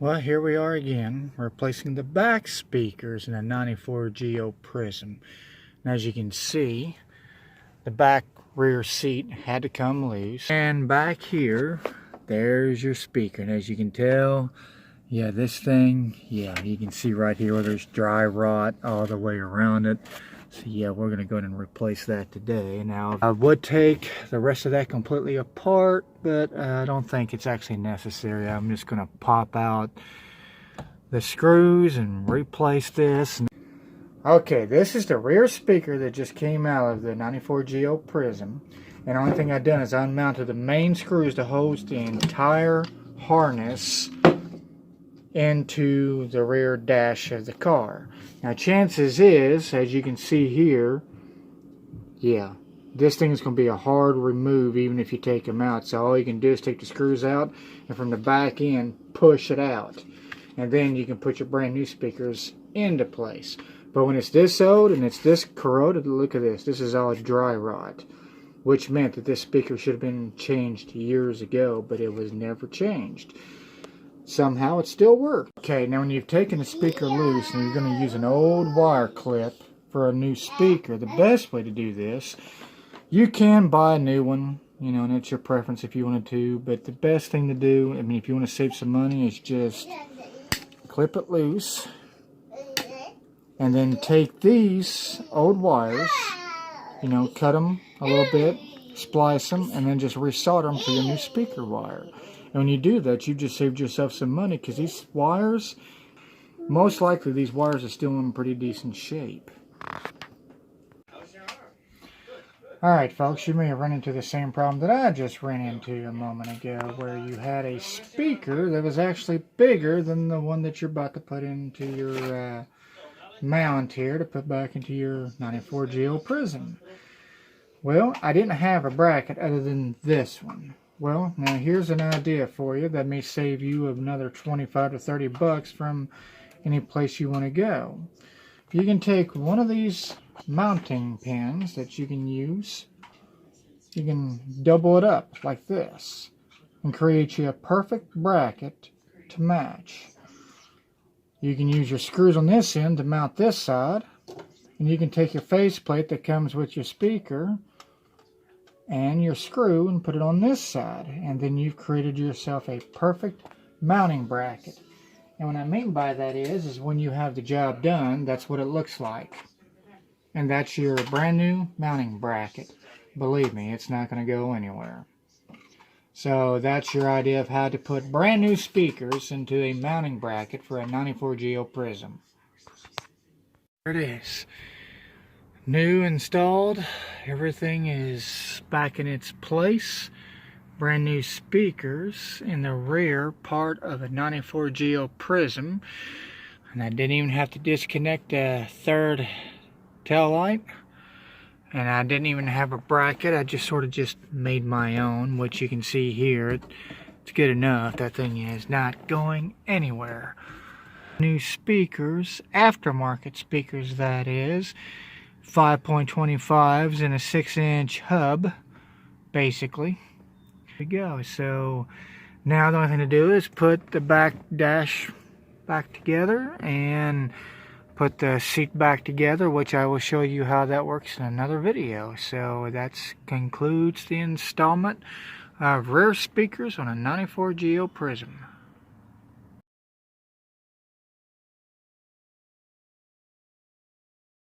Well, here we are again, replacing the back speakers in a 94 Geo Prizm. And as you can see, the back rear seat had to come loose. And back here, there's your speaker. And as you can tell, yeah, this thing, yeah, you can see right here where there's dry rot all the way around it. So yeah, we're going to go ahead and replace that today. Now, I would take the rest of that completely apart, but I don't think it's actually necessary. I'm just going to pop out the screws and replace this. Okay, this is the rear speaker that just came out of the 94 Geo Prizm. And the only thing I've done is unmounted the main screws to hold the entire harness into the rear dash of the car. Now chances is, as you can see here, yeah, this thing is going to be a hard remove even if you take them out. So all you can do is take the screws out and from the back end push it out. And then you can put your brand new speakers into place. But when it's this old and it's this corroded, look at this. This is all dry rot, which meant that this speaker should have been changed years ago, but it was never changed. Somehow it still worked. Okay, now when you've taken the speaker loose and you're going to use an old wire clip for a new speaker, the best way to do this, you can buy a new one, you know, and it's your preference if you wanted to, but the best thing to do, I mean, if you want to save some money, is just clip it loose and then take these old wires, you know, cut them a little bit, splice them, and then just resolder them for your new speaker wire. And when you do that, you've just saved yourself some money, because these wires, most likely these wires are still in pretty decent shape. Alright folks, you may have run into the same problem that I just ran into a moment ago, where you had a speaker that was actually bigger than the one that you're about to put into your mount here to put back into your 94 Geo Prizm. Well, I didn't have a bracket other than this one. Well, now here's an idea for you that may save you another 25 to 30 bucks from any place you want to go. You can take one of these mounting pins that you can use, you can double it up like this and create you a perfect bracket to match. You can use your screws on this end to mount this side, and you can take your faceplate that comes with your speaker and your screw and put it on this side, and then you've created yourself a perfect mounting bracket. And what I mean by that is when you have the job done, that's what it looks like. And that's your brand new mounting bracket. Believe me, it's not going to go anywhere. So that's your idea of how to put brand new speakers into a mounting bracket for a 94 Geo Prizm. There it is. New installed. Everything is back in its place. Brand new speakers in the rear part of a 94 Geo Prizm. And I didn't even have to disconnect a third tail light. And I didn't even have a bracket. I just sort of just made my own, which you can see here. It's good enough. That thing is not going anywhere. New speakers, aftermarket speakers that is. 5.25s and a 6-inch hub, basically. There we go. So now the only thing to do is put the back dash back together and put the seat back together, which I will show you how that works in another video. So that concludes the installment of rear speakers on a 94 Geo Prizm.